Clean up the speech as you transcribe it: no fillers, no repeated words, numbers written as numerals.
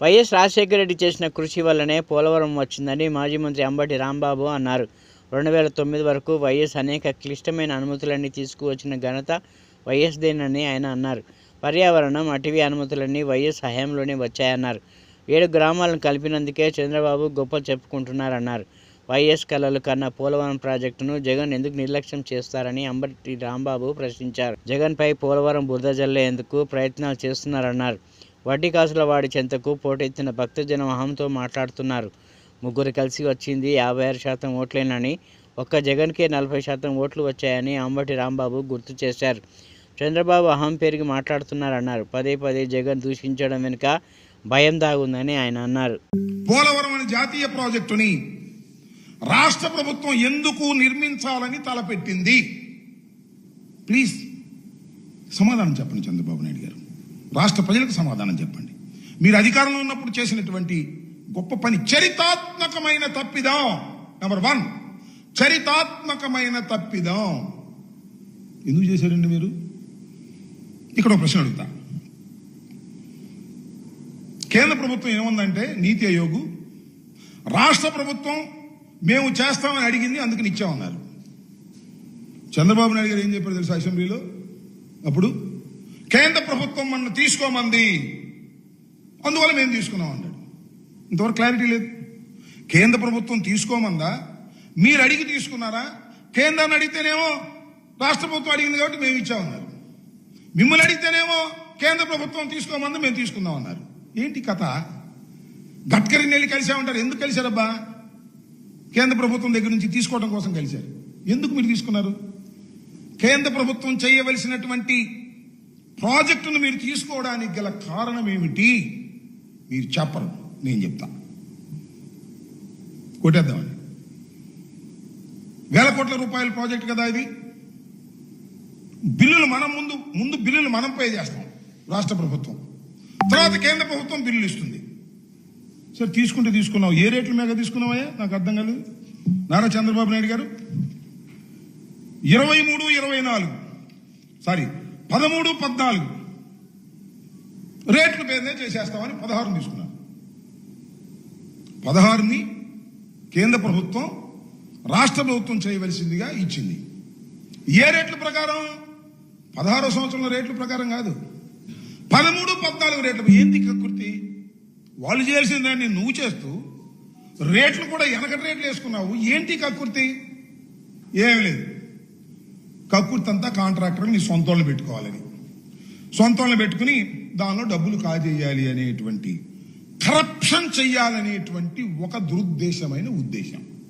YS Rajasekhara Reddy చేసిన కృషి వల్లనే పోలవరం వచ్చిందని మాజీ మంత్రి అంబటి రాంబాబు అన్నారు. 2009 వరకు వైఎస్ అనేక క్లిష్టమైన అనుమతులన్నీ తీసుకువచ్చిన ఘనత వైఎస్దేనని ఆయన అన్నారు. పర్యావరణం, అటవీ అనుమతులన్నీ వైఎస్ హయాంలోనే వచ్చాయన్నారు. 7 గ్రామాలను కలిపినందుకే చంద్రబాబు గొప్పలు చెప్పుకుంటున్నారన్నారు. వైఎస్ కలలు కన్న పోలవరం ప్రాజెక్టును జగన్ ఎందుకు నిర్లక్ష్యం చేస్తారని అంబటి రాంబాబు ప్రశ్నించారు. జగన్పై పోలవరం బురద జల్లేందుకు ప్రయత్నాలు చేస్తున్నారన్నారు. వడ్డీ కాసుల వాడి చెంతకు పోటెత్తిన భక్తజనం అహంతో మాట్లాడుతున్నారు. ముగ్గురు కలిసి వచ్చింది 56% ఓట్లేనని, ఒక్క జగన్కే 40% ఓట్లు వచ్చాయని అంబటి రాంబాబు గుర్తు చేశారు. చంద్రబాబు అహం పెరిగి మాట్లాడుతున్నారన్నారు. పదే పదే జగన్ దూషించడం వెనుక భయం దాగుందని ఆయన అన్నారు. పోలవరం అనే జాతీయ ప్రాజెక్టుని రాష్ట్ర ప్రభుత్వం ఎందుకు నిర్మించాలని తలపెట్టింది? ప్లీజ్ సమాధానం చెప్పండి చంద్రబాబు నాయుడు గారు. రాష్ట్ర ప్రజలకు సమాధానం చెప్పండి. మీరు అధికారంలో ఉన్నప్పుడు చేసినటువంటి గొప్ప పని చరితాత్మకమైన తప్పిదం. నెంబర్ 1, చరితాత్మకమైన తప్పిదం ఎందుకు చేశారండి మీరు? ఇక్కడ ఒక ప్రశ్న అడుగుతా. కేంద్ర ప్రభుత్వం ఏముందంటే నీతి ఆయోగ్, రాష్ట్ర ప్రభుత్వం మేము చేస్తామని అడిగింది, అందుకని ఇచ్చామన్నారు. చంద్రబాబు నాయుడు గారు ఏం చెప్పారు తెలుసా అసెంబ్లీలో? అప్పుడు కేంద్ర ప్రభుత్వం మన తీసుకోమంది, అందువల్ల మేము తీసుకున్నాం అన్నాడు. ఇంతవరకు క్లారిటీ లేదు. కేంద్ర ప్రభుత్వం తీసుకోమందా, మీరు అడిగి తీసుకున్నారా? కేంద్రాన్ని అడిగితేనేమో రాష్ట్ర ప్రభుత్వం అడిగింది కాబట్టి మేము ఇచ్చామన్నారు. మిమ్మల్ని అడిగితేనేమో కేంద్ర ప్రభుత్వం తీసుకోమంది, మేము తీసుకుందాం అన్నారు. ఏంటి కథ? గడ్కరీని వెళ్ళి కలిసామంటారు. ఎందుకు కలిశారబ్బా? కేంద్ర ప్రభుత్వం దగ్గర నుంచి తీసుకోవడం కోసం కలిశారు. ఎందుకు మీరు తీసుకున్నారు? కేంద్ర ప్రభుత్వం చేయవలసినటువంటి ప్రాజెక్టును మీరు తీసుకోవడానికి గల కారణం ఏమిటి? మీరు చెప్పరు, నేను చెప్తా. కొట్టేద్దామని. 1000 కోట్ల రూపాయల ప్రాజెక్టు కదా ఇది. బిల్లులు మనం ముందు బిల్లులు మనం పే చేస్తాం రాష్ట్ర ప్రభుత్వం, తర్వాత కేంద్ర ప్రభుత్వం బిల్లులు ఇస్తుంది. సరే తీసుకుంటే తీసుకున్నావు, ఏ రేట్ల మీద తీసుకున్నావయ్యా? నాకు అర్థం కాలేదు. నారా చంద్రబాబు నాయుడు గారు 13-14 రేట్లు పేరునే చేసేస్తామని 16 తీసుకున్నారు. 16ని కేంద్ర ప్రభుత్వం రాష్ట్ర ప్రభుత్వం చేయవలసిందిగా ఇచ్చింది. ఏ రేట్ల ప్రకారం? 16వ సంవత్సరంలో రేట్ల ప్రకారం కాదు, 13-14 రేట్లు. ఏంది కక్కుర్తి? వాళ్ళు చేయాల్సిన దాన్ని నువ్వు చేస్తూ రేట్లు కూడా వెనకటి రేట్లు వేసుకున్నావు. ఏంటి కక్కుర్తి? ఏమి లేదు. కక్కుర్తి అంతా కాంట్రాక్టర్ నీ సొంత వాళ్ళని పెట్టుకోవాలని, సొంత వాళ్ళని పెట్టుకుని దానిలో డబ్బులు కాజేయాలి అనేటువంటి, కరప్షన్ చెయ్యాలనేటువంటి ఒక దురుద్దేశమైన ఉద్దేశం.